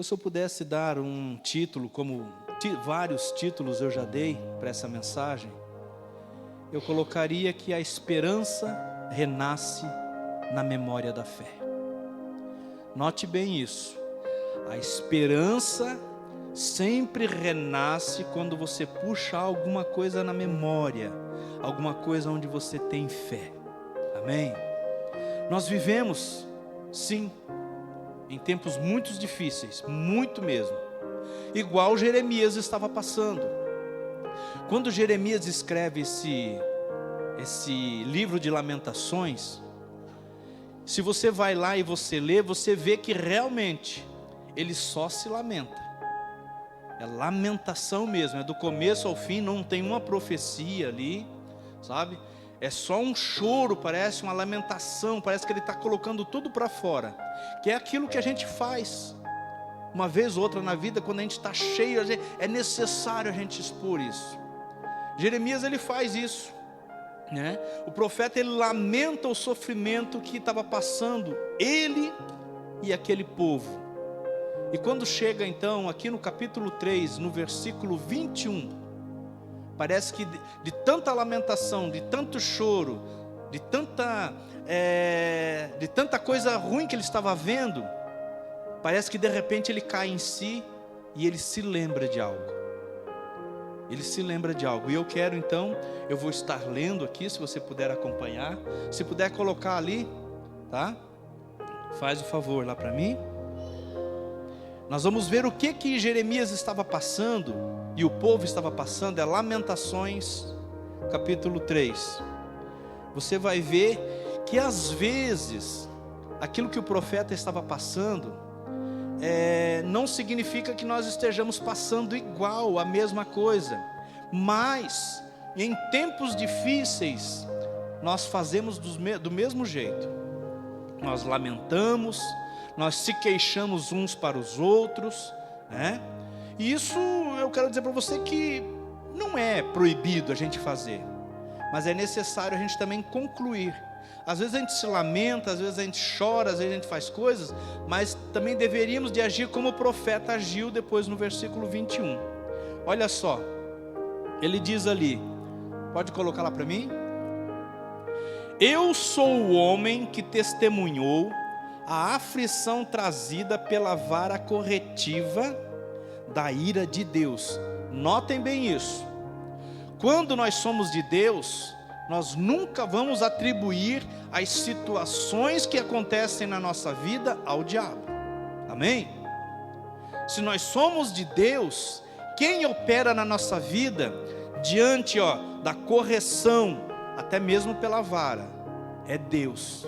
Se eu pudesse dar um título, como vários títulos eu já dei para essa mensagem, eu colocaria que a esperança renasce na memória da fé. Note bem isso. A esperança sempre renasce quando você puxa alguma coisa na memória, alguma coisa onde você tem fé. Amém? Nós vivemos, sim, em tempos muito difíceis, muito mesmo, igual Jeremias estava passando. Quando Jeremias escreve esse livro de Lamentações, se você vai lá e você lê, você vê que realmente ele só se lamenta. É lamentação mesmo, é do começo ao fim, não tem uma profecia ali, sabe? É só um choro, parece uma lamentação, parece que ele está colocando tudo para fora, que é aquilo que a gente faz uma vez ou outra na vida, quando a gente está cheio, é necessário a gente expor isso. Jeremias, ele faz isso, né? O profeta, ele lamenta o sofrimento que estava passando ele e aquele povo. E quando chega então aqui no capítulo 3, no versículo 21, parece que de tanta lamentação, de tanto choro, de tanta coisa ruim que ele estava vendo, parece que de repente ele cai em si e ele se lembra de algo. Ele se lembra de algo. E eu quero então, eu vou estar lendo aqui, se você puder acompanhar. Se puder colocar ali, tá? Faz o favor lá para mim. Nós vamos ver o que Jeremias estava passando e o povo estava passando. É Lamentações, capítulo 3. Você vai ver que às vezes aquilo que o profeta estava passando não significa que nós estejamos passando igual, a mesma coisa. Mas em tempos difíceis nós fazemos do mesmo jeito. Nós lamentamos, nós se queixamos uns para os outros, né? E isso eu quero dizer para você que não é proibido a gente fazer, mas é necessário a gente também concluir. Às vezes a gente se lamenta, às vezes a gente chora, às vezes a gente faz coisas, mas também deveríamos de agir como o profeta agiu depois no versículo 21. Olha só, ele diz ali, pode colocar lá para mim? Eu sou o homem que testemunhou a aflição trazida pela vara corretiva da ira de Deus. Notem bem isso. Quando nós somos de Deus, nós nunca vamos atribuir as situações que acontecem na nossa vida ao diabo. Amém? Se nós somos de Deus, quem opera na nossa vida diante da correção, até mesmo pela vara, é Deus.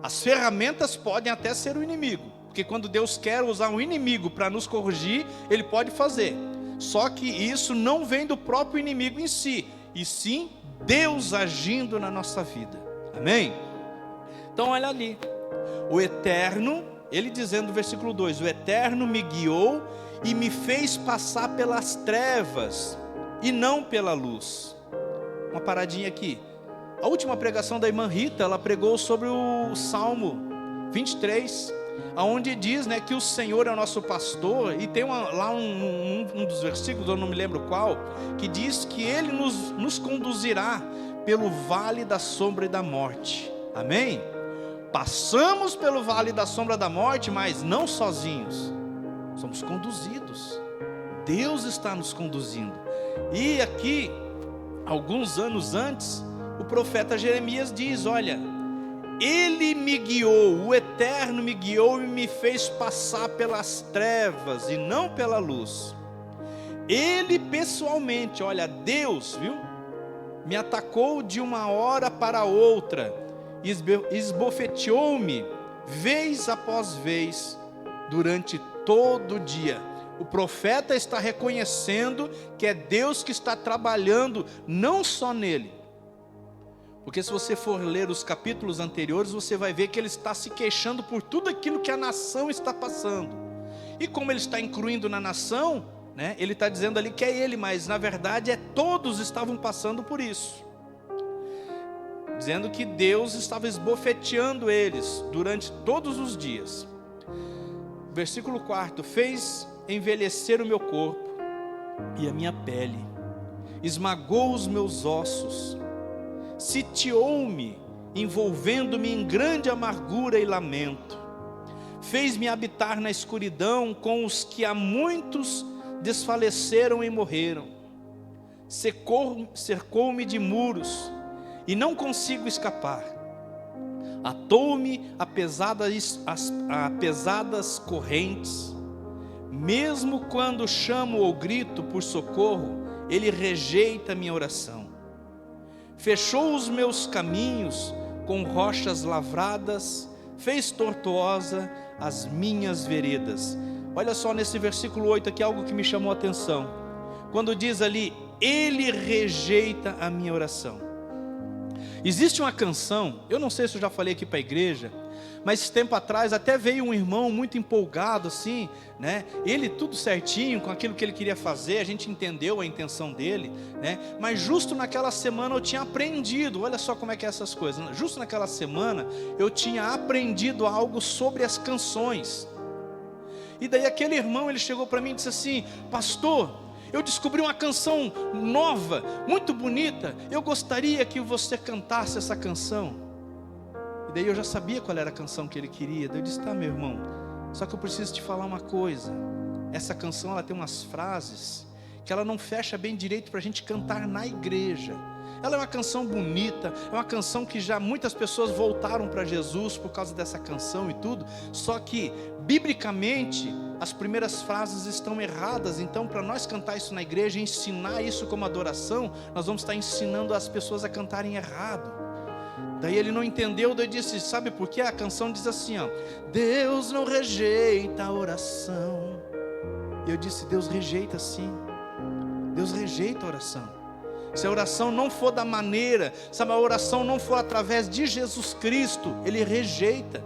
As ferramentas podem até ser o inimigo, porque quando Deus quer usar um inimigo para nos corrigir, Ele pode fazer. Só que isso não vem do próprio inimigo em si, e sim Deus agindo na nossa vida. Amém? Então olha ali, o Eterno, ele dizendo no versículo 2, o Eterno me guiou e me fez passar pelas trevas e não pela luz. Uma paradinha aqui. A última pregação da irmã Rita, ela pregou sobre o Salmo 23, onde diz, né, que o Senhor é o nosso pastor, e tem lá um dos versículos, eu não me lembro qual, que diz que Ele nos conduzirá pelo vale da sombra e da morte. Amém? Passamos pelo vale da sombra da morte, mas não sozinhos, somos conduzidos. Deus está nos conduzindo. E aqui, alguns anos antes, o profeta Jeremias diz, olha, Ele me guiou, o Eterno me guiou e me fez passar pelas trevas e não pela luz. Ele pessoalmente, olha, Deus, viu, me atacou de uma hora para outra, esbofeteou-me vez após vez durante todo o dia. O profeta está reconhecendo que é Deus que está trabalhando não só nele, porque se você for ler os capítulos anteriores, você vai ver que ele está se queixando por tudo aquilo que a nação está passando. E como ele está incluindo na nação, né, ele está dizendo ali que é ele, mas na verdade todos estavam passando por isso. Dizendo que Deus estava esbofeteando eles durante todos os dias. Versículo 4: fez envelhecer o meu corpo e a minha pele, esmagou os meus ossos, sitiou-me, envolvendo-me em grande amargura e lamento, fez-me habitar na escuridão com os que há muitos desfaleceram e morreram, cercou-me de muros e não consigo escapar, atou-me a pesadas correntes. Mesmo quando chamo ou grito por socorro, ele rejeita minha oração. Fechou os meus caminhos com rochas lavradas, fez tortuosa as minhas veredas. Olha só nesse versículo 8 aqui algo que me chamou a atenção. Quando diz ali, ele rejeita a minha oração. Existe uma canção, eu não sei se eu já falei aqui para a igreja, mas esse tempo atrás até veio um irmão muito empolgado assim, né? Ele tudo certinho com aquilo que ele queria fazer, a gente entendeu a intenção dele, né? Mas justo naquela semana eu tinha aprendido, olha só como é que é essas coisas, justo naquela semana eu tinha aprendido algo sobre as canções. E daí aquele irmão, ele chegou para mim e disse assim: pastor, eu descobri uma canção nova, muito bonita, eu gostaria que você cantasse essa canção. E daí eu já sabia qual era a canção que ele queria. Daí eu disse: tá, meu irmão, só que eu preciso te falar uma coisa. Essa canção, ela tem umas frases que ela não fecha bem direito para a gente cantar na igreja. Ela é uma canção bonita, é uma canção que já muitas pessoas voltaram para Jesus por causa dessa canção e tudo. Só que, biblicamente, as primeiras frases estão erradas. Então, para nós cantar isso na igreja, ensinar isso como adoração, nós vamos estar ensinando as pessoas a cantarem errado. Daí ele não entendeu, daí disse: sabe por quê? A canção diz assim, ó: Deus não rejeita a oração. E eu disse: Deus rejeita sim. Deus rejeita a oração. Se a oração não for da maneira, se a oração não for através de Jesus Cristo, Ele rejeita.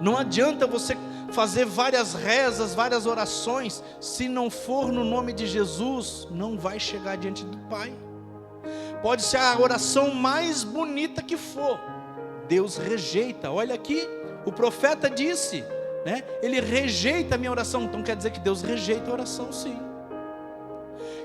Não adianta você fazer várias rezas, várias orações, se não for no nome de Jesus, não vai chegar diante do Pai. Pode ser a oração mais bonita que for, Deus rejeita. Olha aqui, o profeta disse, né? Ele rejeita a minha oração. Então quer dizer que Deus rejeita a oração sim.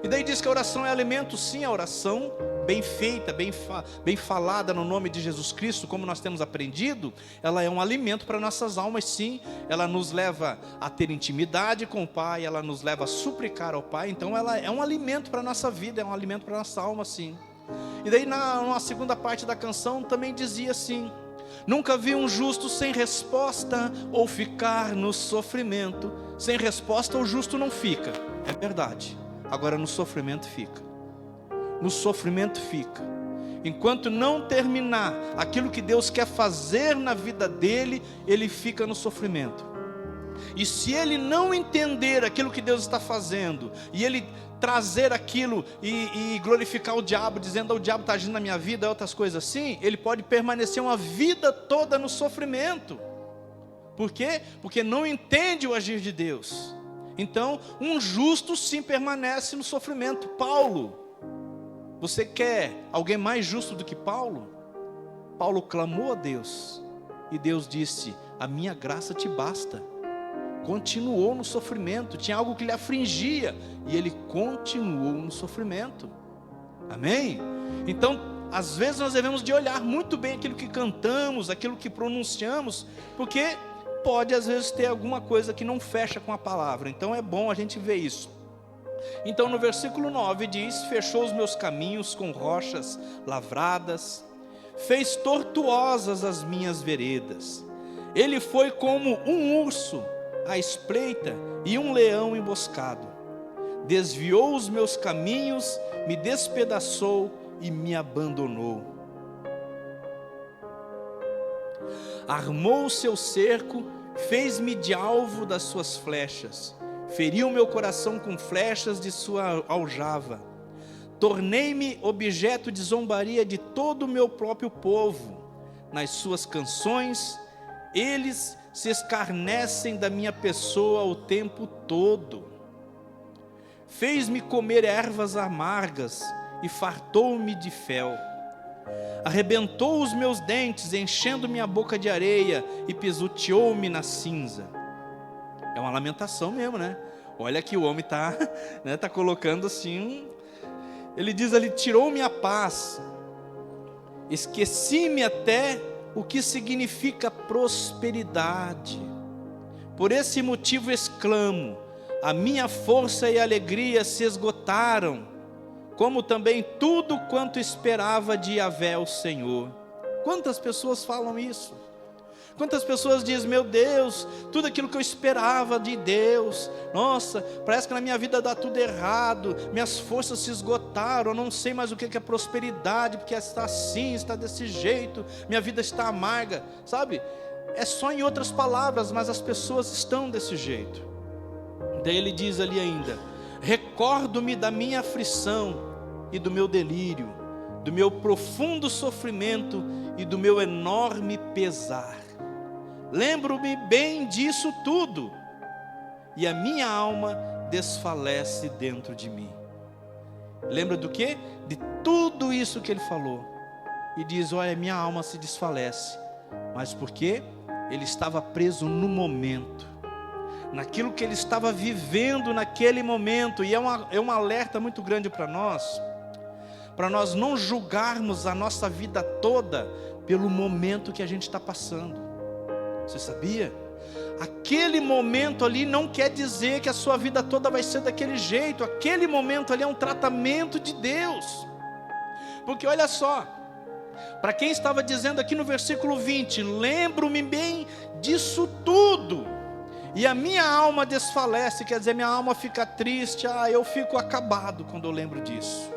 E daí diz que a oração é alimento sim. A oração bem feita, bem falada no nome de Jesus Cristo, como nós temos aprendido, ela é um alimento para nossas almas sim. Ela nos leva a ter intimidade com o Pai, ela nos leva a suplicar ao Pai. Então ela é um alimento para a nossa vida, é um alimento para a nossa alma sim. E daí na segunda parte da canção também dizia assim: nunca vi um justo sem resposta ou ficar no sofrimento. Sem resposta o justo não fica, é verdade. Agora no sofrimento fica. No sofrimento fica. Enquanto não terminar aquilo que Deus quer fazer na vida dele, ele fica no sofrimento. E se ele não entender aquilo que Deus está fazendo, e ele trazer aquilo e glorificar o diabo, dizendo: o diabo está agindo na minha vida, outras coisas assim, ele pode permanecer uma vida toda no sofrimento. Por quê? Porque não entende o agir de Deus. Então, um justo sim permanece no sofrimento. Paulo, você quer alguém mais justo do que Paulo? Paulo clamou a Deus, e Deus disse: a minha graça te basta. Continuou no sofrimento, tinha algo que lhe afligia, e ele continuou no sofrimento. Amém? Então, às vezes nós devemos de olhar muito bem aquilo que cantamos, aquilo que pronunciamos, porque pode às vezes ter alguma coisa que não fecha com a palavra. Então é bom a gente ver isso. Então no versículo 9 diz: fechou os meus caminhos com rochas lavradas, fez tortuosas as minhas veredas. Ele foi como um urso à espreita e um leão emboscado. Desviou os meus caminhos, me despedaçou e me abandonou. Armou o seu cerco, fez-me de alvo das suas flechas, feriu meu coração com flechas de sua aljava. Tornei-me objeto de zombaria de todo o meu próprio povo. Nas suas canções, eles se escarnecem da minha pessoa o tempo todo. Fez-me comer ervas amargas e fartou-me de fel. Arrebentou os meus dentes, enchendo minha boca de areia, e pisoteou-me na cinza. É uma lamentação mesmo, né? Olha que o homem está né, tá colocando assim. Ele diz ali: tirou-me a paz, esqueci-me até o que significa prosperidade. Por esse motivo exclamo: a minha força e alegria se esgotaram, como também tudo quanto esperava de Yahvé o Senhor. Quantas pessoas falam isso? Quantas pessoas dizem: meu Deus, tudo aquilo que eu esperava de Deus, nossa, parece que na minha vida dá tudo errado, minhas forças se esgotaram, eu não sei mais o que é prosperidade, porque está assim, está desse jeito, minha vida está amarga, sabe? É só em outras palavras, mas as pessoas estão desse jeito. Daí ele diz ali ainda: recordo-me da minha aflição e do meu delírio, do meu profundo sofrimento e do meu enorme pesar. Lembro-me bem disso tudo, e a minha alma desfalece dentro de mim. Lembra do quê? De tudo isso que ele falou. E diz: olha, minha alma se desfalece. Mas por quê? Ele estava preso no momento, naquilo que ele estava vivendo naquele momento. E é um alerta muito grande para nós não julgarmos a nossa vida toda pelo momento que a gente está passando. Você sabia? Aquele momento ali não quer dizer que a sua vida toda vai ser daquele jeito. Aquele momento ali é um tratamento de Deus. Porque olha só, para quem estava dizendo aqui no versículo 20: lembro-me bem disso tudo, e a minha alma desfalece, quer dizer, minha alma fica triste, eu fico acabado quando eu lembro disso.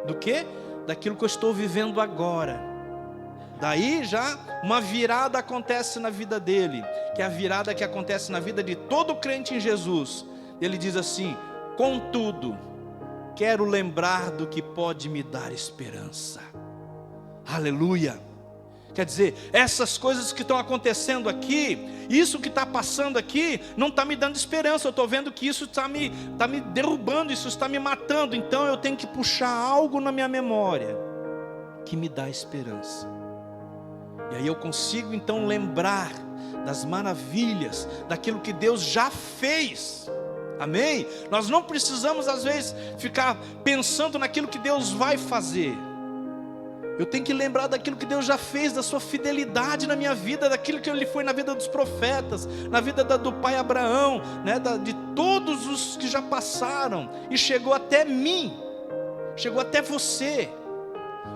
Do quê? Daquilo que eu estou vivendo agora. Daí já uma virada acontece na vida dele, que é a virada que acontece na vida de todo crente em Jesus. Ele diz assim: contudo, quero lembrar do que pode me dar esperança. Aleluia! Quer dizer, essas coisas que estão acontecendo aqui, isso que está passando aqui, não está me dando esperança. Eu estou vendo que isso está me derrubando, isso está me matando. Então eu tenho que puxar algo na minha memória que me dá esperança. E aí eu consigo então lembrar das maravilhas, daquilo que Deus já fez. Amém? Nós não precisamos às vezes ficar pensando naquilo que Deus vai fazer. Eu tenho que lembrar daquilo que Deus já fez, da sua fidelidade na minha vida, daquilo que Ele foi na vida dos profetas, na vida do pai Abraão, né, de todos os que já passaram, e chegou até mim, chegou até você.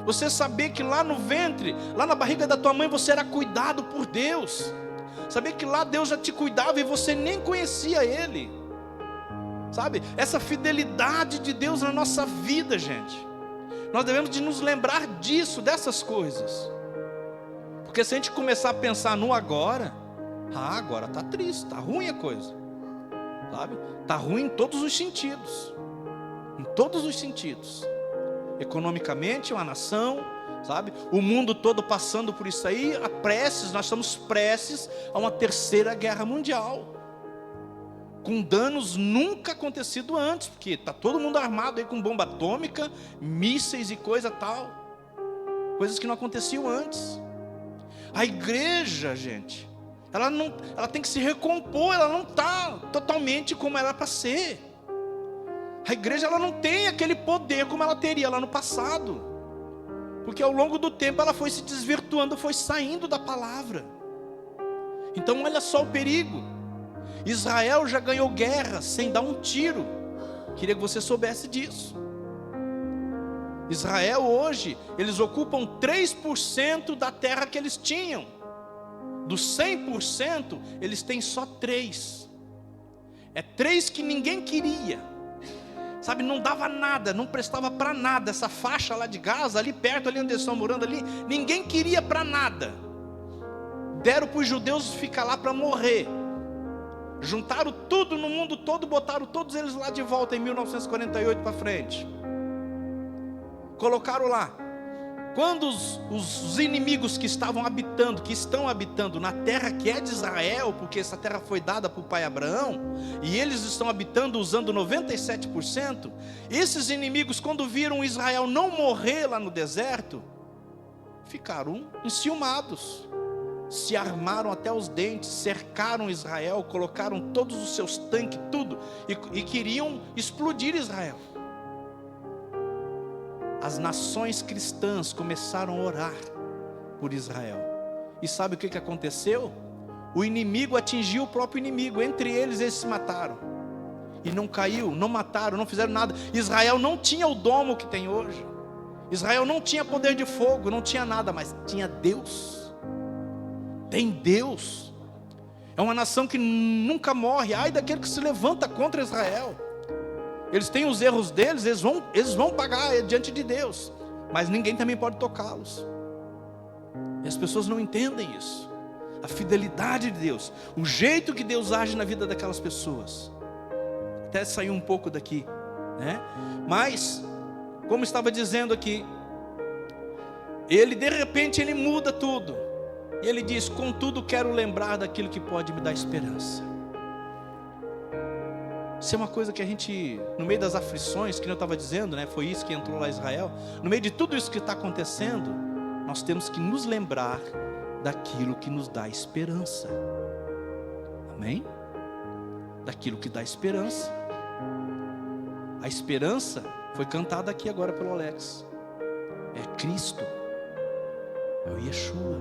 Você saber que lá no ventre, lá na barriga da tua mãe, você era cuidado por Deus. Saber que lá Deus já te cuidava e você nem conhecia Ele. Sabe? Essa fidelidade de Deus na nossa vida, gente. Nós devemos de nos lembrar disso, dessas coisas. Porque se a gente começar a pensar no agora, agora está triste, está ruim a coisa. Sabe? Está ruim em todos os sentidos. Em todos os sentidos. Economicamente, uma nação, sabe? O mundo todo passando por isso aí, nós estamos prestes a uma terceira guerra mundial, com danos nunca acontecido antes, porque está todo mundo armado aí com bomba atômica, mísseis e coisa tal, coisas que não aconteciam antes. A igreja, gente, ela tem que se recompor, ela não está totalmente como era para ser. A igreja ela não tem aquele poder como ela teria lá no passado, porque ao longo do tempo ela foi se desvirtuando, foi saindo da palavra. Então olha só o perigo. Israel já ganhou guerra sem dar um tiro. Queria que você soubesse disso. Israel hoje, eles ocupam 3% da terra que eles tinham. Dos 100%, eles têm só 3. É 3 que ninguém queria. Sabe, não dava nada, não prestava para nada. Essa faixa lá de Gaza, ali perto, ali onde eles estão morando ali, ninguém queria para nada. Deram para os judeus ficar lá para morrer. Juntaram tudo no mundo todo, botaram todos eles lá de volta em 1948 para frente. Colocaram lá. Quando os inimigos que estão habitando na terra que é de Israel, porque essa terra foi dada para o pai Abraão, e eles estão habitando usando 97%, esses inimigos, quando viram Israel não morrer lá no deserto, ficaram enciumados. se armaram até os dentes, cercaram Israel, colocaram todos os seus tanques, tudo, e queriam explodir Israel. As nações cristãs começaram a orar por Israel. E sabe o que aconteceu? O inimigo atingiu o próprio inimigo. Entre eles se mataram. E não caiu, não mataram, não fizeram nada. Israel não tinha o domo que tem hoje. Israel não tinha poder de fogo, não tinha nada, mas tinha Deus. Tem Deus. É uma nação que nunca morre. Ai daquele que se levanta contra Israel. Eles têm os erros deles, eles vão pagar diante de Deus. Mas ninguém também pode tocá-los. E as pessoas não entendem isso. A fidelidade de Deus, o jeito que Deus age na vida daquelas pessoas. Até saiu um pouco daqui, né? Mas, como estava dizendo aqui, ele de repente ele muda tudo. E ele diz: contudo quero lembrar daquilo que pode me dar esperança. Isso é uma coisa que a gente, no meio das aflições, que eu estava dizendo, né? Foi isso que entrou lá em Israel. No meio de tudo isso que está acontecendo, nós temos que nos lembrar daquilo que nos dá esperança. Amém? Daquilo que dá esperança. A esperança foi cantada aqui agora pelo Alex. É Cristo. É o Yeshua.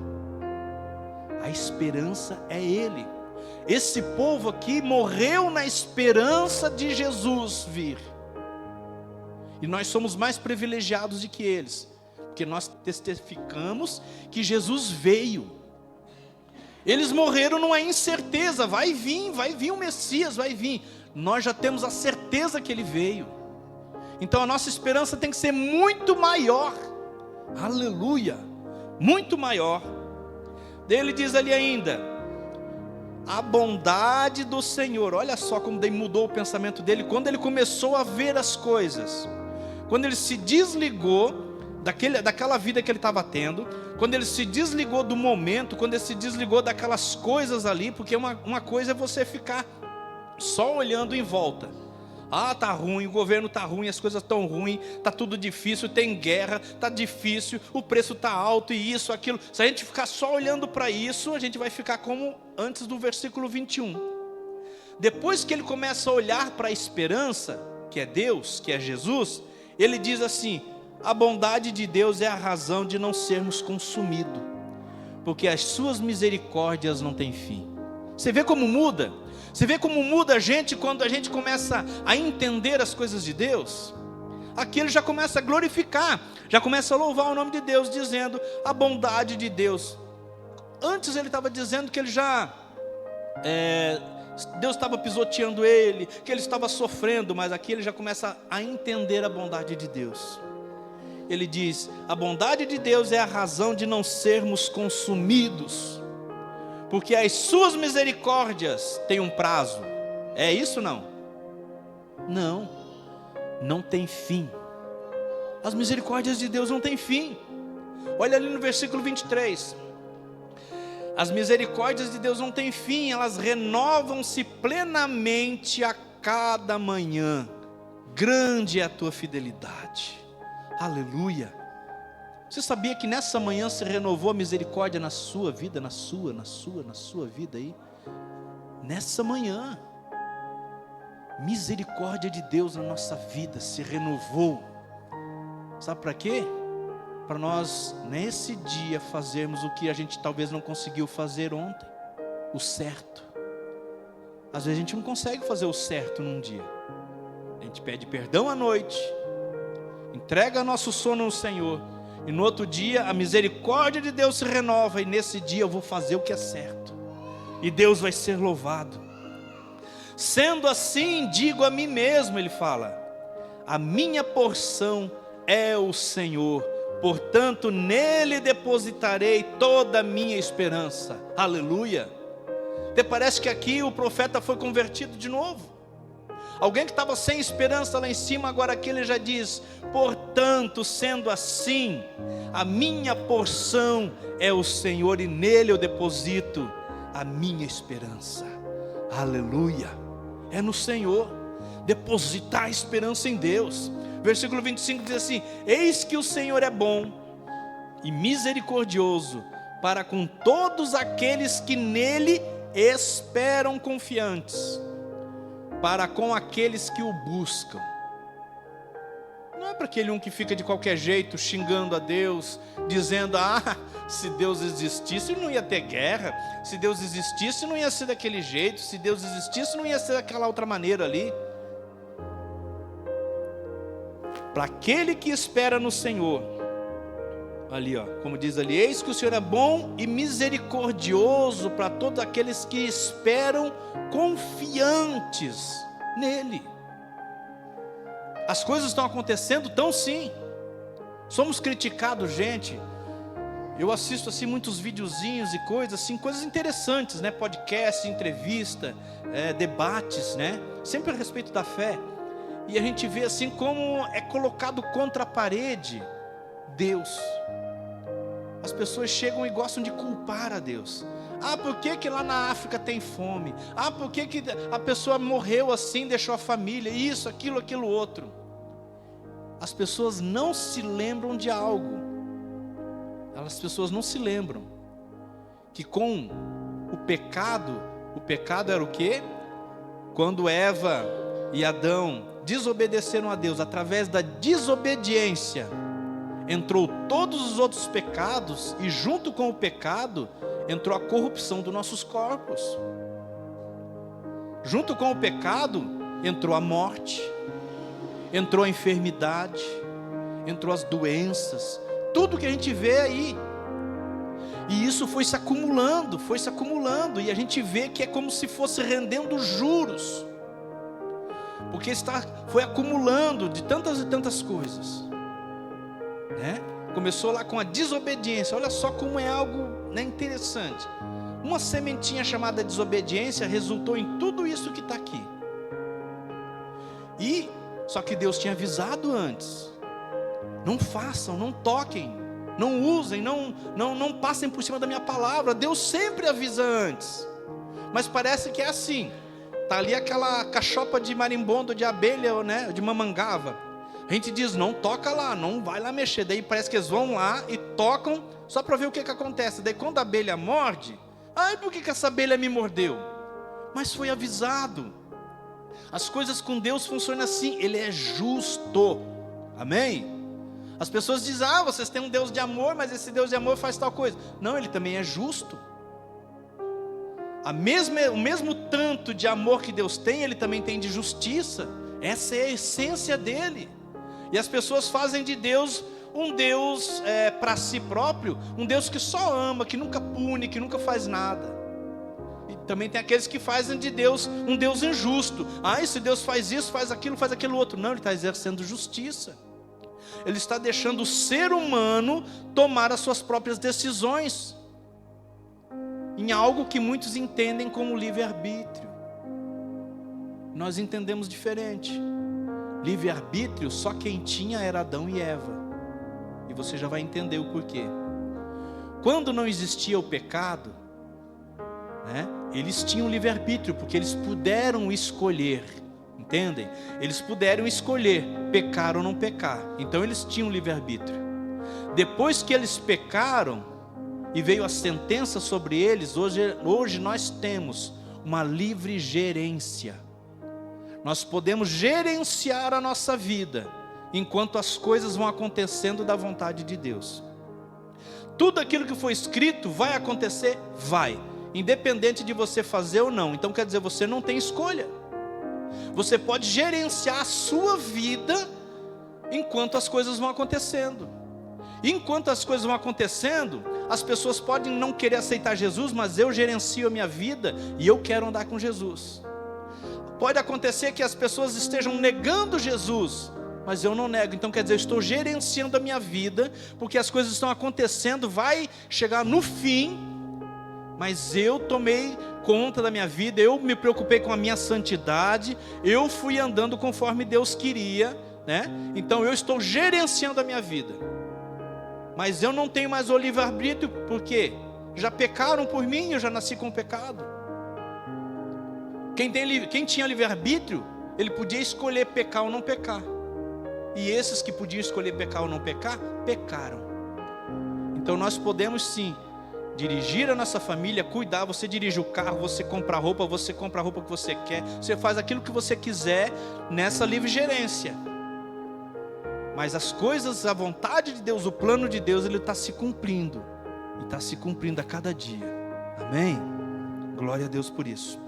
A esperança é Ele. Esse povo aqui morreu na esperança de Jesus vir. E nós somos mais privilegiados do que eles, porque nós testificamos que Jesus veio. Eles morreram numa incerteza, vai vir o Messias, vai vir. Nós já temos a certeza que Ele veio. Então a nossa esperança tem que ser muito maior. Aleluia, muito maior. Ele diz ali ainda: a bondade do Senhor. Olha só como daí mudou o pensamento dele, quando ele começou a ver as coisas. Quando ele se desligou daquela vida que ele estava tendo, quando ele se desligou do momento, quando ele se desligou daquelas coisas ali, porque uma coisa é você ficar só olhando em volta. Ah, tá ruim, o governo tá ruim, as coisas estão ruins, tá tudo difícil, tem guerra, tá difícil, o preço tá alto e isso, aquilo. Se a gente ficar só olhando para isso, a gente vai ficar como antes do versículo 21. Depois que ele começa a olhar para a esperança, que é Deus, que é Jesus, ele diz assim: a bondade de Deus é a razão de não sermos consumidos, porque as suas misericórdias não têm fim. Você vê como muda? Você vê como muda a gente quando a gente começa a entender as coisas de Deus? Aqui ele já começa a glorificar, já começa a louvar o nome de Deus, dizendo a bondade de Deus. Antes ele estava dizendo que ele já Deus estava pisoteando ele, que ele estava sofrendo, mas aqui ele já começa a entender a bondade de Deus. Ele diz: a bondade de Deus é a razão de não sermos consumidos, porque as suas misericórdias têm um prazo. É isso não? Não tem fim. As misericórdias de Deus não têm fim. Olha ali no versículo 23. As misericórdias de Deus não têm fim, elas renovam-se plenamente a cada manhã. Grande é a tua fidelidade. Aleluia. Você sabia que nessa manhã se renovou a misericórdia na sua vida, na sua vida aí? Nessa manhã, misericórdia de Deus na nossa vida se renovou. Sabe para quê? Para nós, nesse dia, fazermos o que a gente talvez não conseguiu fazer ontem, o certo. Às vezes a gente não consegue fazer o certo num dia. A gente pede perdão à noite, entrega nosso sono ao Senhor, e no outro dia a misericórdia de Deus se renova, e nesse dia eu vou fazer o que é certo, e Deus vai ser louvado. Sendo assim, digo a mim mesmo, ele fala: a minha porção é o Senhor, portanto nele depositarei toda a minha esperança. Aleluia. Até parece que aqui o profeta foi convertido de novo. Alguém que estava sem esperança lá em cima, agora aqui ele já diz: portanto, sendo assim, a minha porção é o Senhor, e nele eu deposito a minha esperança. Aleluia. É no Senhor. Depositar a esperança em Deus. Versículo 25 diz assim: eis que o Senhor é bom e misericordioso, para com todos aqueles que nele esperam confiantes, para com aqueles que o buscam. Não é para aquele um que fica de qualquer jeito xingando a Deus, dizendo: se Deus existisse não ia ter guerra, se Deus existisse não ia ser daquele jeito, se Deus existisse não ia ser daquela outra maneira ali. Para aquele que espera no Senhor, ali como diz ali: eis que o Senhor é bom e misericordioso para todos aqueles que esperam confiantes nele. As coisas estão acontecendo, tão sim. Somos criticados, gente. Eu assisto assim muitos videozinhos e coisas assim, coisas interessantes, né? Podcast, entrevista, debates, né? Sempre a respeito da fé. E a gente vê assim como é colocado contra a parede Deus. As pessoas chegam e gostam de culpar a Deus. Por que lá na África tem fome? Por que a pessoa morreu assim, deixou a família? Isso, aquilo outro. As pessoas não se lembram de algo. As pessoas não se lembram que com o pecado era o quê? Quando Eva e Adão desobedeceram a Deus, através da desobediência entrou todos os outros pecados, e junto com o pecado entrou a corrupção dos nossos corpos. Junto com o pecado entrou a morte, entrou a enfermidade, entrou as doenças, tudo que a gente vê aí. E isso foi se acumulando, e a gente vê que é como se fosse rendendo juros, porque foi acumulando de tantas e tantas coisas, né? Começou lá com a desobediência. Olha só como é algo, né, interessante. Uma sementinha chamada desobediência resultou em tudo isso que está aqui. Só que Deus tinha avisado antes: não façam, não toquem, não usem, não passem por cima da minha palavra. Deus sempre avisa antes. Mas parece que é assim. Está ali aquela cachopa de marimbondo, de abelha, né, de mamangava. A gente diz: não toca lá, não vai lá mexer. Daí parece que eles vão lá e tocam só para ver o que acontece. Daí quando a abelha morde: por que essa abelha me mordeu? Mas foi avisado. As coisas com Deus funcionam assim. Ele é justo. Amém? As pessoas dizem: vocês têm um Deus de amor, mas esse Deus de amor faz tal coisa. Não, Ele também é justo. O mesmo tanto de amor que Deus tem, Ele também tem de justiça. Essa é a essência dEle. E as pessoas fazem de Deus um Deus para si próprio, um Deus que só ama, que nunca pune, que nunca faz nada. E também tem aqueles que fazem de Deus um Deus injusto. Esse Deus faz isso, faz aquilo outro. Não, Ele está exercendo justiça. Ele está deixando o ser humano tomar as suas próprias decisões, em algo que muitos entendem como livre-arbítrio. Nós entendemos diferente. Livre-arbítrio só quem tinha era Adão e Eva. E você já vai entender o porquê. Quando não existia o pecado, né, eles tinham livre-arbítrio, porque eles puderam escolher. Entendem? Eles puderam escolher pecar ou não pecar. Então eles tinham livre-arbítrio. Depois que eles pecaram e veio a sentença sobre eles, hoje nós temos uma livre gerência. Nós podemos gerenciar a nossa vida enquanto as coisas vão acontecendo da vontade de Deus. Tudo aquilo que foi escrito vai acontecer? Vai, independente de você fazer ou não. Então quer dizer, você não tem escolha. Você pode gerenciar a sua vida enquanto as coisas vão acontecendo. Enquanto as coisas vão acontecendo, as pessoas podem não querer aceitar Jesus, mas eu gerencio a minha vida e eu quero andar com Jesus. Pode acontecer que as pessoas estejam negando Jesus, mas eu não nego. Então quer dizer, eu estou gerenciando a minha vida, porque as coisas estão acontecendo, vai chegar no fim, mas eu tomei conta da minha vida, eu me preocupei com a minha santidade, eu fui andando conforme Deus queria, né? Então eu estou gerenciando a minha vida. Mas eu não tenho mais o livre-arbítrio, porque já pecaram por mim, eu já nasci com o pecado. Quem tinha livre-arbítrio, ele podia escolher pecar ou não pecar. E esses que podiam escolher pecar ou não pecar, pecaram. Então nós podemos sim dirigir a nossa família, cuidar. Você dirige o carro, você compra a roupa que você quer, você faz aquilo que você quiser nessa livre gerência. Mas as coisas, a vontade de Deus, o plano de Deus, ele está se cumprindo. E está se cumprindo a cada dia. Amém? Glória a Deus por isso.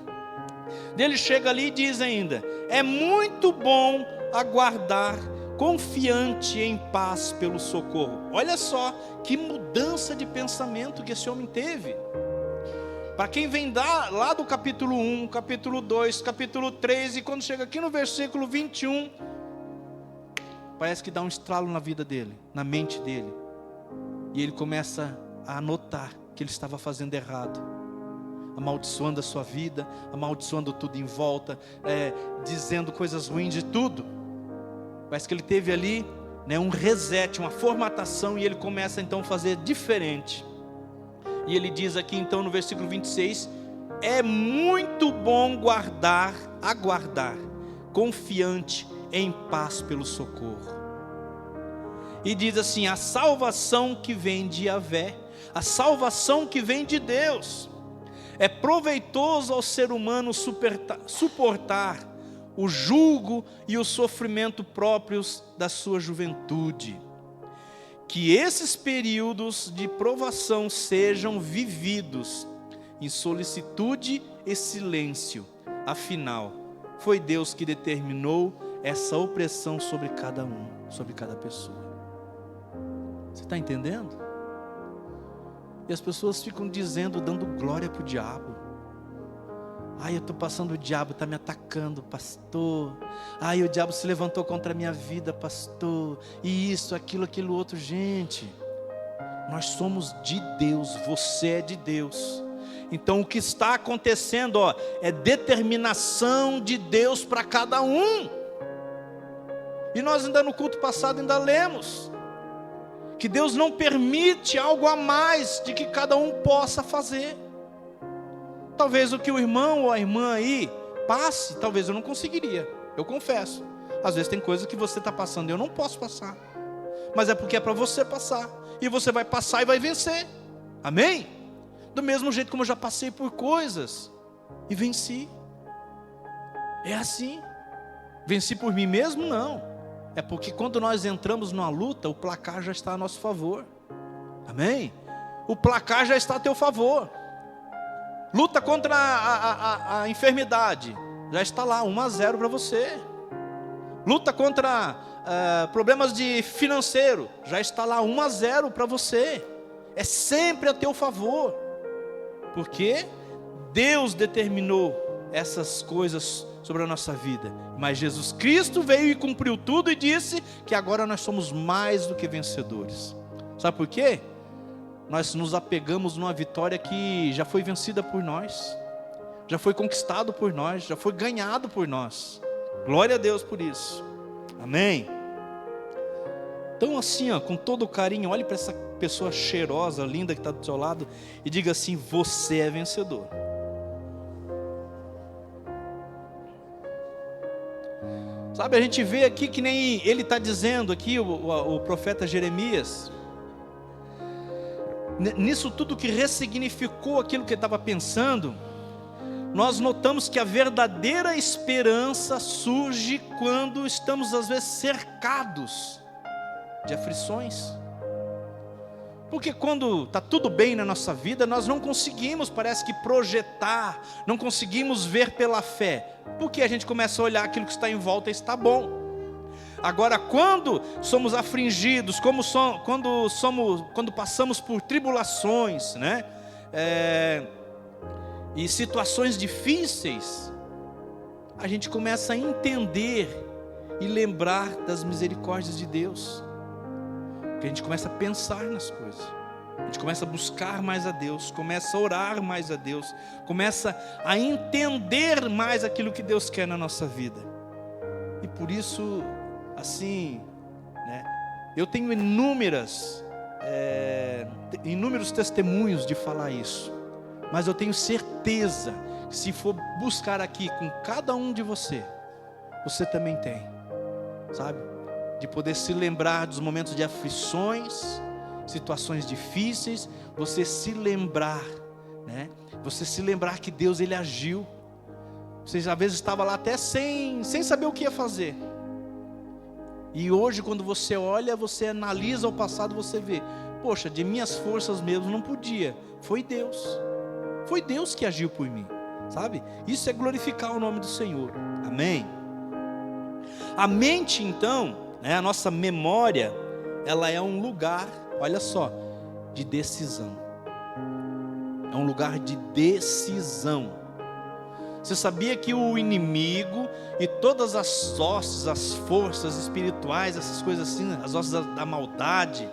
Ele chega ali e diz ainda: é muito bom aguardar confiante em paz pelo socorro. Olha só que mudança de pensamento que esse homem teve. Para quem vem lá do capítulo 1, capítulo 2, capítulo 3, e quando chega aqui no versículo 21, parece que dá um estralo na vida dele, na mente dele. E ele começa a notar que ele estava fazendo errado, amaldiçoando a sua vida, amaldiçoando tudo em volta, dizendo coisas ruins de tudo. Parece que ele teve ali, um reset, uma formatação, e ele começa então a fazer diferente. E ele diz aqui então no versículo 26, é muito bom aguardar, confiante em paz pelo socorro. E diz assim: a salvação que vem de Yahvé, a salvação que vem de Deus, é proveitoso ao ser humano suportar o jugo e o sofrimento próprios da sua juventude. Que esses períodos de provação sejam vividos em solicitude e silêncio. Afinal, foi Deus que determinou essa opressão sobre cada um, sobre cada pessoa. Você está entendendo? E as pessoas ficam dizendo, dando glória para o diabo. Ai, eu estou passando, o diabo está me atacando, pastor. Ai, o diabo se levantou contra a minha vida, pastor. E isso, aquilo outro. Gente, nós somos de Deus, você é de Deus. Então o que está acontecendo, é determinação de Deus para cada um. E nós ainda no culto passado ainda lemos que Deus não permite algo a mais de que cada um possa fazer. Talvez o que o irmão ou a irmã aí passe, talvez eu não conseguiria, eu confesso. Às vezes tem coisa que você está passando e eu não posso passar, mas é porque é para você passar, e você vai passar e vai vencer. Amém? Do mesmo jeito como eu já passei por coisas e venci. É assim. Venci por mim mesmo? Não. É porque quando nós entramos numa luta, o placar já está a nosso favor. Amém? O placar já está a teu favor. Luta contra a enfermidade, já está lá, 1-0 para você. Luta contra problemas de financeiro, já está lá, 1-0 para você. É sempre a teu favor, porque Deus determinou essas coisas sobre a nossa vida. Mas Jesus Cristo veio e cumpriu tudo e disse que agora nós somos mais do que vencedores. Sabe por quê? Nós nos apegamos numa vitória que já foi vencida por nós, já foi conquistado por nós, já foi ganhado por nós. Glória a Deus por isso. Amém? Então assim, com todo carinho, olhe para essa pessoa cheirosa, linda que está do seu lado e diga assim: você é vencedor. Sabe, a gente vê aqui que nem ele está dizendo aqui, o profeta Jeremias, nisso tudo que ressignificou aquilo que ele estava pensando, nós notamos que a verdadeira esperança surge quando estamos às vezes cercados de aflições. Porque quando está tudo bem na nossa vida, nós não conseguimos, parece que projetar, não conseguimos ver pela fé, porque a gente começa a olhar aquilo que está em volta e está bom. Agora, quando somos afligidos, quando passamos por tribulações, e situações difíceis, a gente começa a entender e lembrar das misericórdias de Deus. Porque a gente começa a pensar nas coisas, a gente começa a buscar mais a Deus, começa a orar mais a Deus, começa a entender mais aquilo que Deus quer na nossa vida. E por isso, assim, eu tenho inúmeros testemunhos de falar isso, mas eu tenho certeza que se for buscar aqui com cada um de você também tem, sabe? De poder se lembrar dos momentos de aflições situações difíceis, você se lembrar, né? Você se lembrar que Deus, Ele agiu. Você às vezes estava lá até sem saber o que ia fazer. E hoje, quando você olha, você analisa o passado, você vê, poxa, de minhas forças mesmo não podia. Foi Deus. Foi Deus que agiu por mim, sabe? Isso é glorificar o nome do Senhor. Amém? A mente, então, né, a nossa memória, ela é um lugar, olha só, de decisão. É um lugar de decisão. Você sabia que o inimigo e todas as hostes, as forças espirituais, essas coisas assim, as hostes da maldade,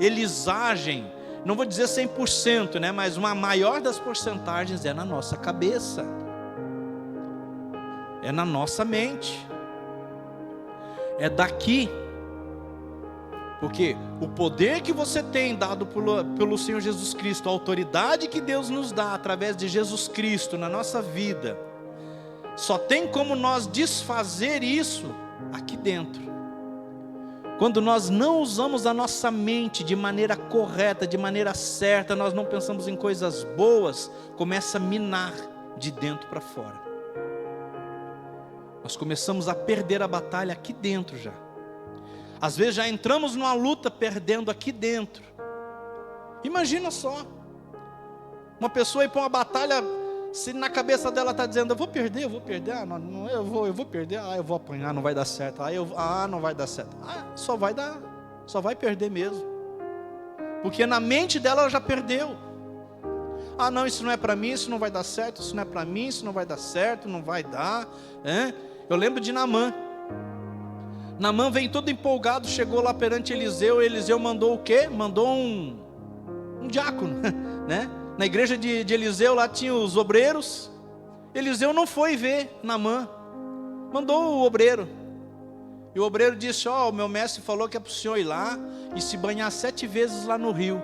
eles agem, não vou dizer 100%, né, mas uma maior das porcentagens é na nossa cabeça, é na nossa mente, é daqui. Porque o poder que você tem dado pelo Senhor Jesus Cristo, a autoridade que Deus nos dá através de Jesus Cristo na nossa vida, só tem como nós desfazer isso aqui dentro. Quando nós não usamos a nossa mente de maneira correta, de maneira certa, nós não pensamos em coisas boas, começa a minar de dentro para fora. Nós começamos a perder a batalha aqui dentro já. Às vezes já entramos numa luta perdendo aqui dentro. Imagina só, uma pessoa ir para uma batalha, se na cabeça dela está dizendo, eu vou perder, eu vou perder, eu vou apanhar, não vai dar certo, não vai dar certo, só vai perder mesmo, porque na mente dela ela já perdeu. Não, isso não é para mim, isso não vai dar certo, isso não é para mim, isso não vai dar certo, não vai dar. Eu lembro de Naamã. Naamã vem todo empolgado, chegou lá perante Eliseu. Eliseu mandou o quê? Mandou um diácono, né? Na igreja de Eliseu lá tinha os obreiros. Eliseu não foi ver Naamã, mandou o obreiro. E o obreiro disse, o meu mestre falou que é para o senhor ir lá e se banhar 7 vezes lá no rio.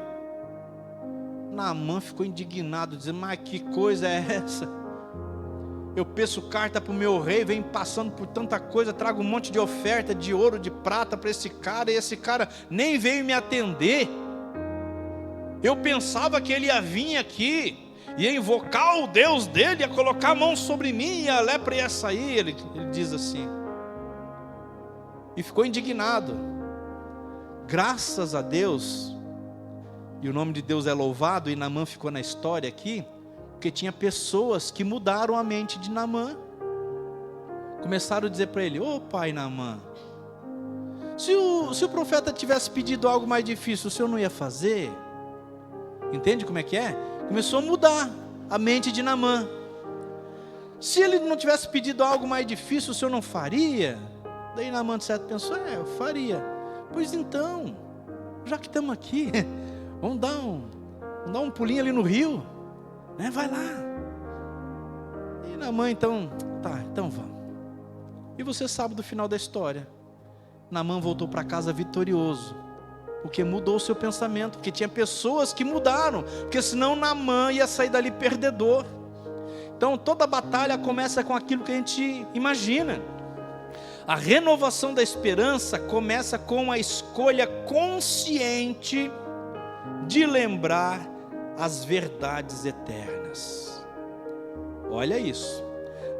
Naamã ficou indignado, dizendo, mas que coisa é essa? Eu peço carta para o meu rei, venho passando por tanta coisa, trago um monte de oferta de ouro, de prata para esse cara, e esse cara nem veio me atender. Eu pensava que ele ia vir aqui, ia invocar o Deus dele, ia colocar a mão sobre mim, e a lepra ia sair. Ele diz assim, e ficou indignado. Graças a Deus, e o nome de Deus é louvado, e Naamã ficou na história aqui, porque tinha pessoas que mudaram a mente de Naamã. Começaram a dizer para ele, pai Naamã, se o profeta tivesse pedido algo mais difícil, o senhor não ia fazer? Entende como é que é? Começou a mudar a mente de Naamã. Se ele não tivesse pedido algo mais difícil, o senhor não faria? Daí Naamã de certo pensou, eu faria. Pois então, já que estamos aqui, vamos dar um pulinho ali no rio, né? Vai lá. E Naamã então vamos. E você sabe do final da história. Naamã voltou para casa vitorioso, porque mudou o seu pensamento, porque tinha pessoas que mudaram, porque senão Naamã ia sair dali perdedor. Então toda batalha começa com aquilo que a gente imagina. A renovação da esperança começa com a escolha consciente de lembrar as verdades eternas. Olha isso,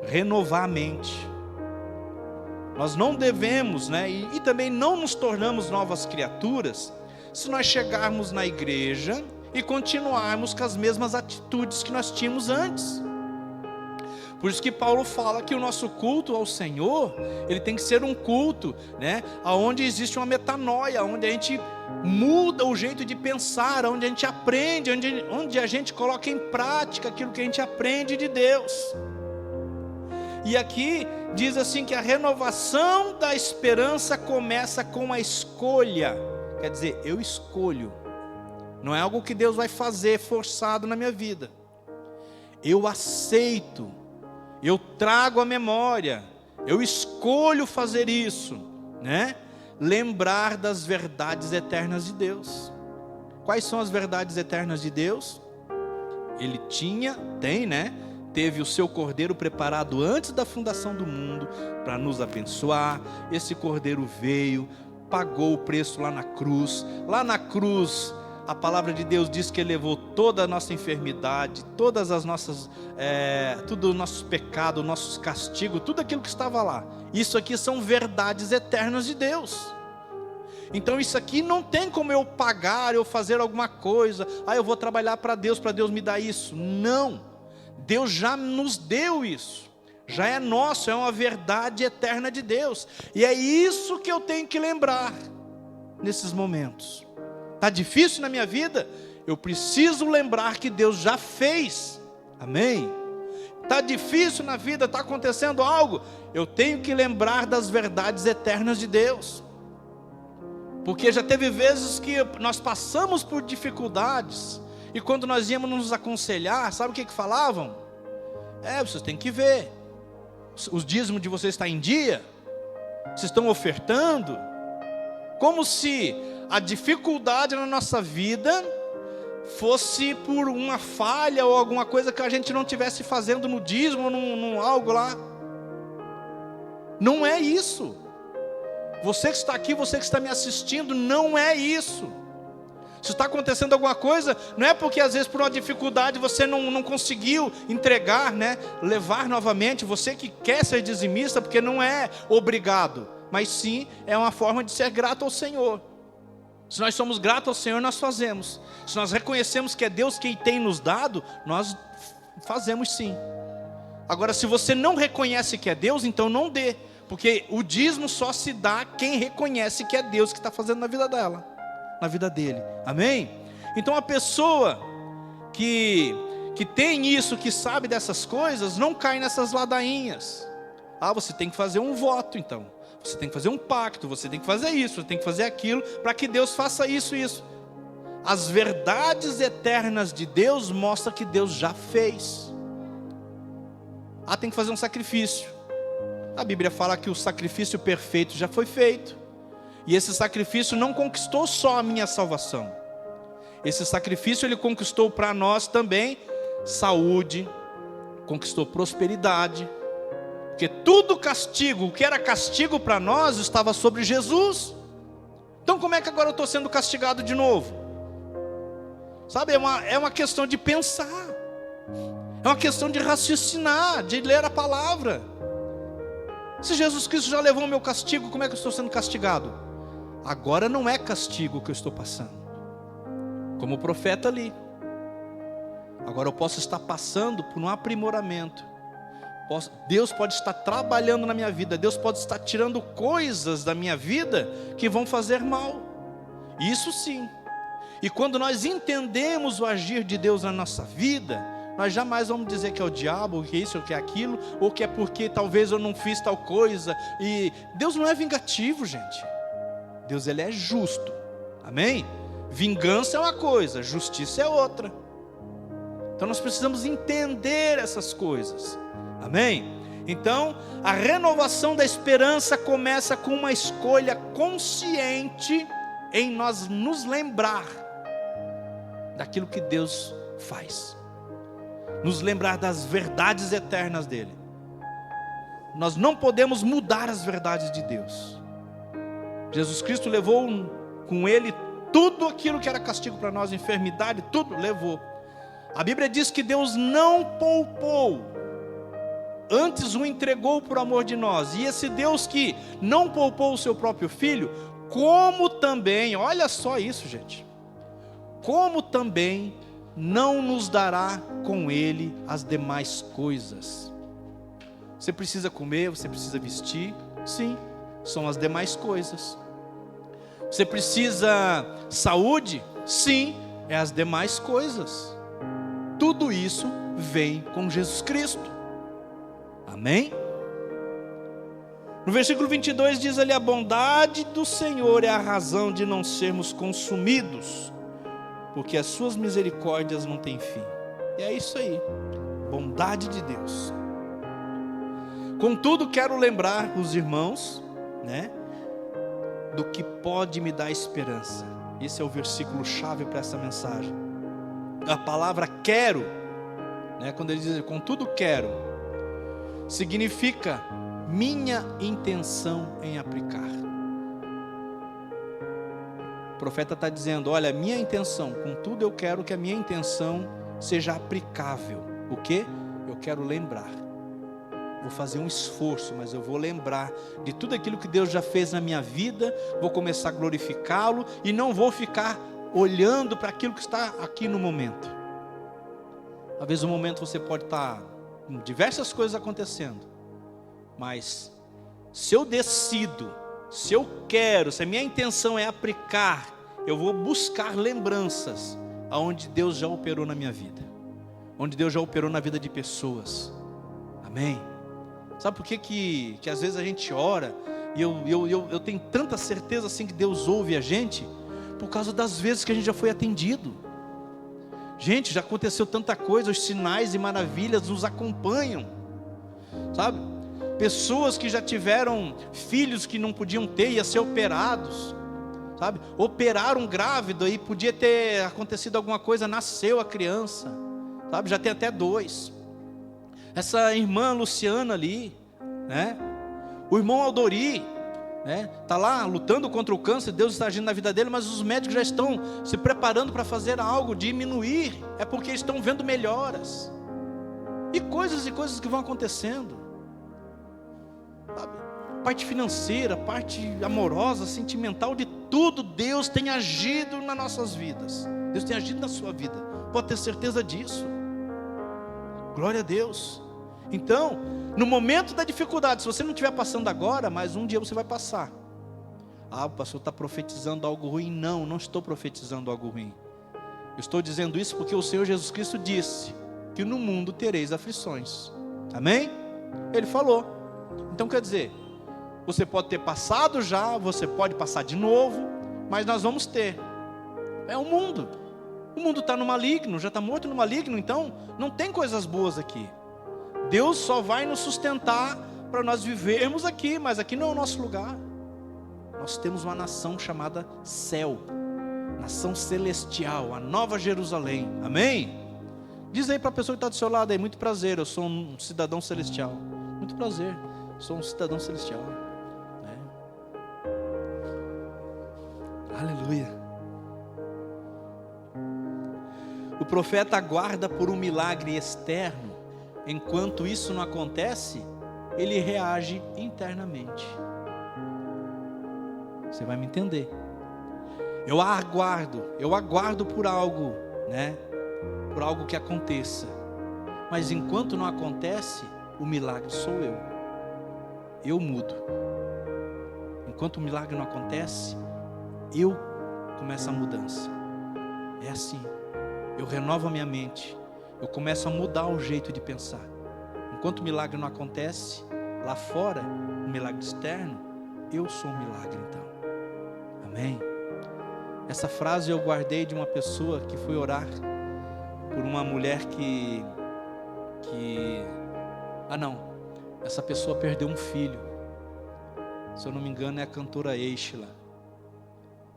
renovar a mente. Nós não devemos, né, e também não nos tornamos novas criaturas se nós chegarmos na igreja e continuarmos com as mesmas atitudes que nós tínhamos antes. Por isso que Paulo fala que o nosso culto ao Senhor, ele tem que ser um culto, né, onde existe uma metanoia, onde a gente muda o jeito de pensar, onde a gente aprende, onde a gente coloca em prática aquilo que a gente aprende de Deus. E aqui diz assim que a renovação da esperança começa com a escolha. Quer dizer, eu escolho. Não é algo que Deus vai fazer forçado na minha vida. Eu aceito. Eu trago a memória. Eu escolho fazer isso, né? Lembrar das verdades eternas de Deus. Quais são as verdades eternas de Deus? Ele tem, né? Teve o seu cordeiro preparado antes da fundação do mundo para nos abençoar. Esse cordeiro veio, pagou o preço lá na cruz. Lá na cruz, A palavra de Deus diz que Ele levou toda a nossa enfermidade, todas as nossas, tudo o nosso pecado, o nosso castigo, tudo aquilo que estava lá. Isso aqui são verdades eternas de Deus. Então isso aqui não tem como eu pagar, eu fazer alguma coisa. Eu vou trabalhar para Deus me dar isso. Não, Deus já nos deu isso. Já é nosso, é uma verdade eterna de Deus. E é isso que eu tenho que lembrar nesses momentos. Está difícil na minha vida? Eu preciso lembrar que Deus já fez. Amém? Está difícil na vida, está acontecendo algo? Eu tenho que lembrar das verdades eternas de Deus. Porque já teve vezes que nós passamos por dificuldades, e quando nós íamos nos aconselhar, sabe o que falavam? Vocês têm que ver, os dízimos de vocês estão em dia, vocês estão ofertando, como se a dificuldade na nossa vida fosse por uma falha ou alguma coisa que a gente não estivesse fazendo no dízimo, num algo lá. Não é isso. Você que está aqui, você que está me assistindo, não é isso. Se está acontecendo alguma coisa, não é porque às vezes por uma dificuldade você não conseguiu entregar, né? Levar novamente, você que quer ser dizimista, porque não é obrigado, mas sim é uma forma de ser grato ao Senhor. Se nós somos gratos ao Senhor, nós fazemos. Se nós reconhecemos que é Deus quem tem nos dado, nós fazemos sim. Agora, se você não reconhece que é Deus, então não dê. Porque o dízimo só se dá quem reconhece que é Deus que está fazendo na vida dela, na vida dele. Amém? Então a pessoa que tem isso, que sabe dessas coisas, não cai nessas ladainhas. Você tem que fazer um voto então. Você tem que fazer um pacto, você tem que fazer isso, você tem que fazer aquilo, para que Deus faça isso. As verdades eternas de Deus mostram que Deus já fez. Tem que fazer um sacrifício. A Bíblia fala que o sacrifício perfeito já foi feito. E esse sacrifício não conquistou só a minha salvação. Esse sacrifício ele conquistou para nós também saúde, conquistou prosperidade. Porque tudo castigo, o que era castigo para nós, estava sobre Jesus. Então como é que agora eu estou sendo castigado de novo? Sabe, é uma questão de pensar. É uma questão de raciocinar, de ler a palavra. Se Jesus Cristo já levou o meu castigo, como é que eu estou sendo castigado? Agora não é castigo que eu estou passando, como o profeta ali. Agora eu posso estar passando por um aprimoramento. Deus pode estar trabalhando na minha vida. Deus pode estar tirando coisas da minha vida que vão fazer mal. Isso sim. E quando nós entendemos o agir de Deus na nossa vida, nós jamais vamos dizer que é o diabo, que é isso, ou que é aquilo, ou que é porque talvez eu não fiz tal coisa. E Deus não é vingativo, gente. Deus ele é justo. Amém? Vingança é uma coisa, justiça é outra. Então nós precisamos entender essas coisas. Amém? Então a renovação da esperança começa com uma escolha consciente em nós nos lembrar daquilo que Deus faz. Nos lembrar das verdades eternas dele. Nós não podemos mudar as verdades de Deus. Jesus Cristo levou com ele tudo aquilo que era castigo para nós, enfermidade, tudo levou. A Bíblia diz que Deus não poupou, antes o entregou por amor de nós. E esse Deus que não poupou o seu próprio filho, como também, olha só isso, gente, como também não nos dará com ele as demais coisas. Você precisa comer, você precisa vestir, sim, são as demais coisas. Você precisa saúde, sim, é as demais coisas. Tudo isso vem com Jesus Cristo. Amém? No versículo 22 diz ali: a bondade do Senhor é a razão de não sermos consumidos, porque as suas misericórdias não têm fim. E é isso aí, bondade de Deus. Contudo, quero lembrar os irmãos, né, do que pode me dar esperança. Esse é o versículo chave para essa mensagem. A palavra quero, né, quando ele diz contudo quero, significa minha intenção em aplicar. profeta está dizendo, olha, a minha intenção, contudo eu quero que a minha intenção seja aplicável. O quê? Eu quero lembrar. Vou fazer um esforço, mas eu vou lembrar de tudo aquilo que Deus já fez na minha vida, vou começar a glorificá-lo e não vou ficar olhando para aquilo que está aqui no momento. Às vezes no momento você pode estar com diversas coisas acontecendo, mas se eu decido, se eu quero, se a minha intenção é aplicar, eu vou buscar lembranças aonde Deus já operou na minha vida, onde Deus já operou na vida de pessoas. Amém? Sabe por que às vezes a gente ora e eu tenho tanta certeza assim que Deus ouve a gente? Por causa das vezes que a gente já foi atendido. Gente, já aconteceu tanta coisa, os sinais e maravilhas nos acompanham, sabe? Pessoas que já tiveram filhos que não podiam ter, ia ser operados, sabe? Operaram grávido e podia ter acontecido alguma coisa, nasceu a criança, sabe? Já tem até 2. Essa irmã Luciana ali, né? O irmão Aldori, né? Tá lá lutando contra o câncer, Deus está agindo na vida dele, mas os médicos já estão se preparando para fazer algo, diminuir, é porque estão vendo melhoras, e coisas que vão acontecendo, sabe? Parte financeira, parte amorosa, sentimental, de tudo, Deus tem agido nas nossas vidas, Deus tem agido na sua vida, pode ter certeza disso. Glória a Deus. Então, no momento da dificuldade, se você não estiver passando agora, mas um dia você vai passar. Ah, o pastor está profetizando algo ruim. Não, não estou profetizando algo ruim. Eu estou dizendo isso porque o Senhor Jesus Cristo disse que no mundo tereis aflições. Amém? Ele falou. Então quer dizer, você pode ter passado já, você pode passar de novo, mas nós vamos ter. É o mundo. O mundo está no maligno, já está morto no maligno, então não tem coisas boas aqui. Deus só vai nos sustentar para nós vivermos aqui, mas aqui não é o nosso lugar. Nós temos uma nação chamada céu, nação celestial, a Nova Jerusalém. Amém? Diz aí para a pessoa que está do seu lado aí, muito prazer, eu sou um cidadão celestial. Muito prazer, sou um cidadão celestial. Aleluia. O profeta aguarda por um milagre externo. Enquanto isso não acontece, ele reage internamente. Você vai me entender. Eu aguardo por algo, né? Por algo que aconteça. Mas enquanto não acontece, o milagre sou eu. Eu mudo. Enquanto o milagre não acontece, eu começo a mudança. É assim. Eu renovo a minha mente. Eu começo a mudar o jeito de pensar. Enquanto o milagre não acontece, lá fora, o milagre externo, eu sou um milagre então. Amém? Essa frase eu guardei de uma pessoa que foi orar por uma mulher essa pessoa perdeu um filho. Se eu não me engano é a cantora Eichla.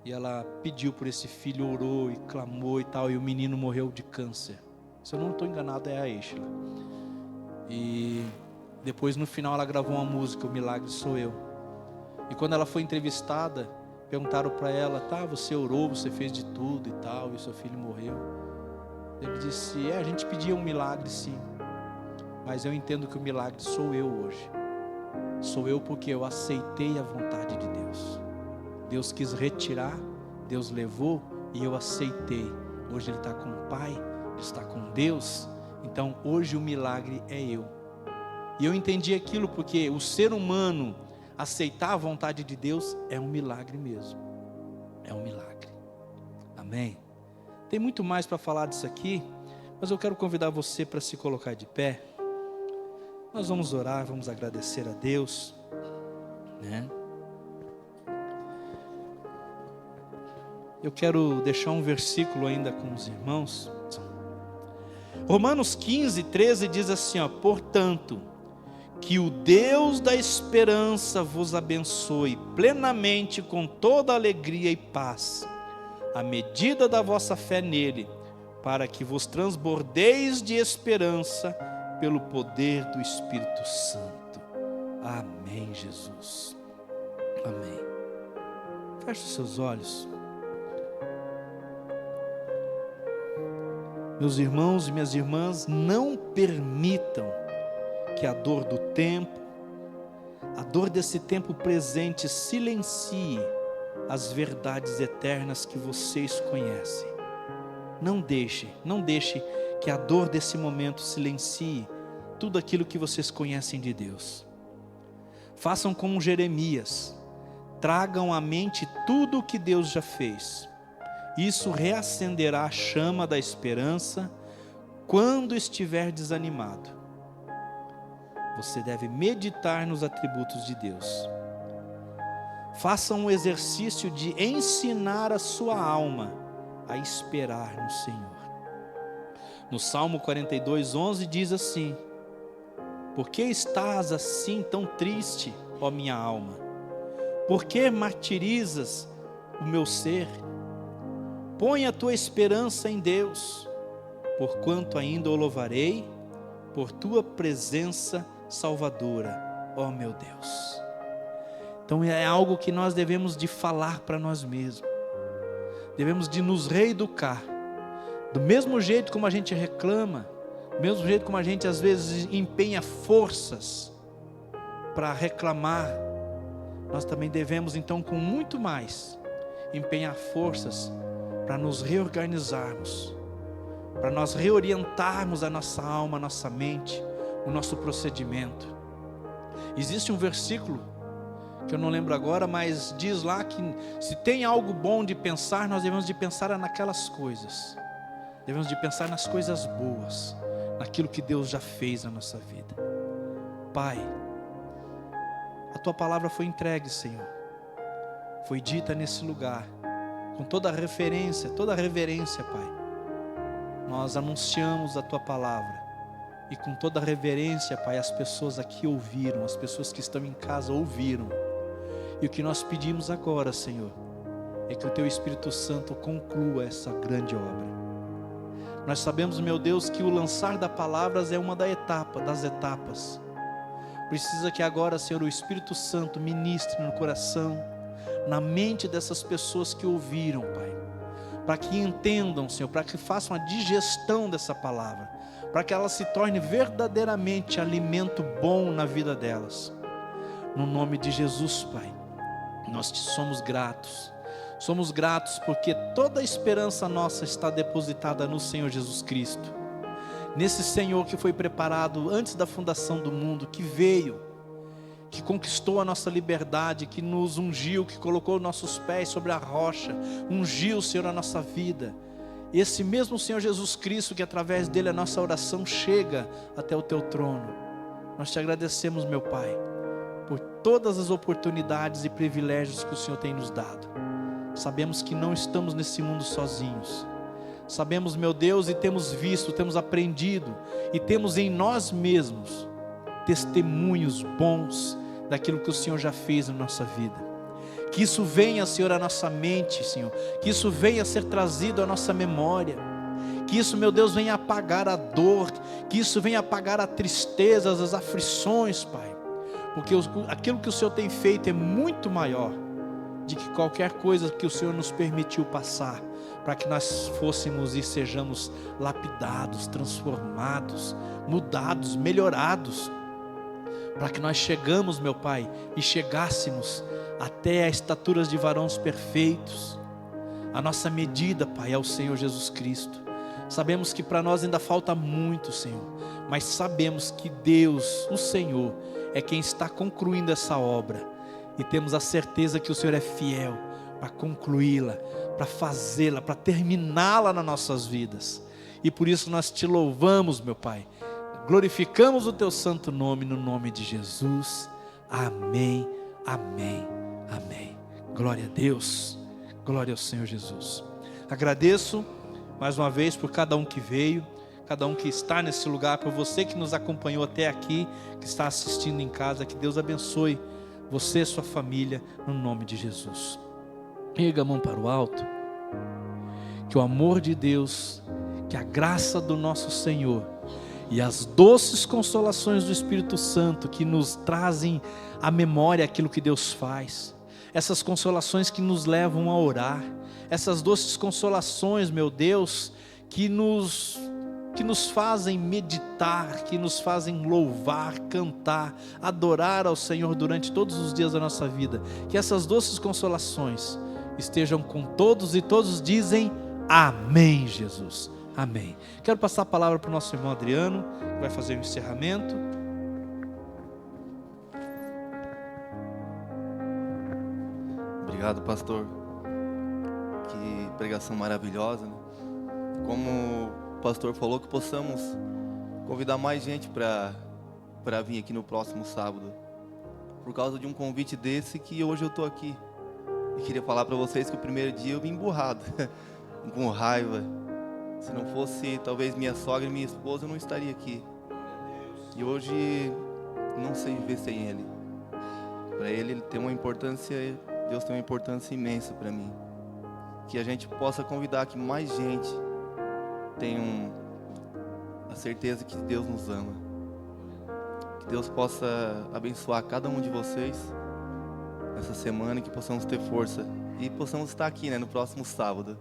E ela pediu por esse filho, orou e clamou e tal, e o menino morreu de câncer. Se eu não estou enganado, é a Eichla. E depois no final ela gravou uma música, O Milagre Sou Eu. E quando ela foi entrevistada, perguntaram para ela, tá, você orou, você fez de tudo e tal, e seu filho morreu. Ele disse, a gente pedia um milagre sim, mas eu entendo que o milagre sou eu hoje. Sou eu porque eu aceitei a vontade de Deus. Deus quis retirar, Deus levou e eu aceitei. Hoje ele está com o Pai, ele está com Deus. Então hoje o milagre é eu. E eu entendi aquilo porque o ser humano aceitar a vontade de Deus é um milagre mesmo. É um milagre. Amém? Tem muito mais para falar disso aqui, mas eu quero convidar você para se colocar de pé. Nós vamos orar, vamos agradecer a Deus, né? Eu quero deixar um versículo ainda com os irmãos. Romanos 15, 13 diz assim, ó, portanto, que o Deus da esperança vos abençoe plenamente com toda alegria e paz, à medida da vossa fé nele, para que vos transbordeis de esperança pelo poder do Espírito Santo. Amém, Jesus. Amém. Feche os seus olhos. Meus irmãos e minhas irmãs, não permitam que a dor do tempo, a dor desse tempo presente silencie as verdades eternas que vocês conhecem. Não deixe que a dor desse momento silencie tudo aquilo que vocês conhecem de Deus. Façam como Jeremias, tragam à mente tudo o que Deus já fez. Isso reacenderá a chama da esperança quando estiver desanimado. Você deve meditar nos atributos de Deus. Façam um exercício de ensinar a sua alma a esperar no Senhor. No Salmo 42:11 diz assim: por que estás assim tão triste, ó minha alma? Por que martirizas o meu ser? Põe a tua esperança em Deus, porquanto ainda o louvarei, por tua presença salvadora, ó meu Deus. Então é algo que nós devemos de falar para nós mesmos. Devemos de nos reeducar. Do mesmo jeito como a gente reclama, do mesmo jeito como a gente às vezes empenha forças para reclamar, nós também devemos então com muito mais empenhar forças para nos reorganizarmos, para nós reorientarmos a nossa alma, a nossa mente, o nosso procedimento. Existe um versículo que eu não lembro agora, mas diz lá que se tem algo bom de pensar, nós devemos de pensar naquelas coisas. Devemos de pensar nas coisas boas, naquilo que Deus já fez na nossa vida. Pai, a tua palavra foi entregue, Senhor. Foi dita nesse lugar, com toda a referência, toda a reverência, Pai. Nós anunciamos a tua palavra. E com toda a reverência, Pai, as pessoas aqui ouviram, as pessoas que estão em casa ouviram. E o que nós pedimos agora, Senhor, é que o teu Espírito Santo conclua essa grande obra. Nós sabemos, meu Deus, que o lançar das palavras é uma das etapas. Precisa que agora, Senhor, o Espírito Santo ministre no coração, na mente dessas pessoas que ouviram, Pai. Para que entendam, Senhor, para que façam a digestão dessa palavra, para que ela se torne verdadeiramente alimento bom na vida delas. No nome de Jesus, Pai, nós te somos gratos. Somos gratos porque toda a esperança nossa está depositada no Senhor Jesus Cristo. Nesse Senhor que foi preparado antes da fundação do mundo, que veio, que conquistou a nossa liberdade, que nos ungiu, que colocou nossos pés sobre a rocha, ungiu, Senhor, a nossa vida. Esse mesmo Senhor Jesus Cristo, que através dele a nossa oração chega até o teu trono. Nós te agradecemos, meu Pai, por todas as oportunidades e privilégios que o Senhor tem nos dado. Sabemos que não estamos nesse mundo sozinhos. Sabemos, meu Deus, e temos visto, temos aprendido, e temos em nós mesmos testemunhos bons daquilo que o Senhor já fez na nossa vida. Que isso venha, Senhor, à nossa mente, Senhor. Que isso venha a ser trazido à nossa memória. Que isso, meu Deus, venha apagar a dor. Que isso venha apagar a tristeza, as aflições, Pai. Porque aquilo que o Senhor tem feito é muito maior de que qualquer coisa que o Senhor nos permitiu passar, para que nós fôssemos e sejamos lapidados, transformados, mudados, melhorados, para que nós chegamos, meu Pai, e chegássemos até a estaturas de varões perfeitos. A nossa medida, Pai, é o Senhor Jesus Cristo. Sabemos que para nós ainda falta muito, Senhor, mas sabemos que Deus, o Senhor, é quem está concluindo essa obra. E temos a certeza que o Senhor é fiel para concluí-la, para fazê-la, para terminá-la nas nossas vidas. E por isso nós te louvamos, meu Pai. Glorificamos o teu santo nome, no nome de Jesus. Amém, amém, amém. Glória a Deus, glória ao Senhor Jesus. Agradeço mais uma vez por cada um que veio, cada um que está nesse lugar, por você que nos acompanhou até aqui, que está assistindo em casa. Que Deus abençoe você e sua família, no nome de Jesus. Erga a mão para o alto. Que o amor de Deus, que a graça do nosso Senhor e as doces consolações do Espírito Santo, que nos trazem à memória aquilo que Deus faz, essas consolações que nos levam a orar, essas doces consolações, meu Deus, que nos fazem meditar, que nos fazem louvar, cantar, adorar ao Senhor durante todos os dias da nossa vida. Que essas doces consolações estejam com todos, e todos dizem amém, Jesus. Amém. Quero passar a palavra para o nosso irmão Adriano, que vai fazer o encerramento. Obrigado, pastor. Que pregação maravilhosa, né? Como o pastor falou, que possamos convidar mais gente para vir aqui no próximo sábado. Por causa de um convite desse, que hoje eu estou aqui. E queria falar para vocês que o primeiro dia eu vim emburrado, com raiva. Se não fosse talvez minha sogra e minha esposa, eu não estaria aqui. E hoje não sei viver sem ele. Para ele tem uma importância, Deus tem uma importância imensa para mim. Que a gente possa convidar que mais gente tenha a certeza que Deus nos ama. Que Deus possa abençoar cada um de vocês essa semana, e que possamos ter força e possamos estar aqui, né, no próximo sábado.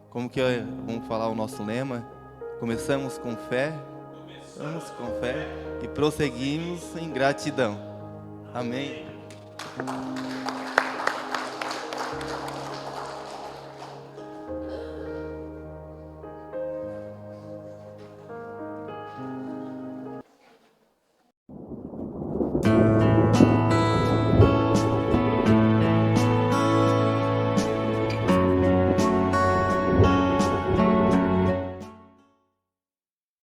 Como que vamos falar o nosso lema? Começamos com fé, vamos com fé e prosseguimos em gratidão. Amém.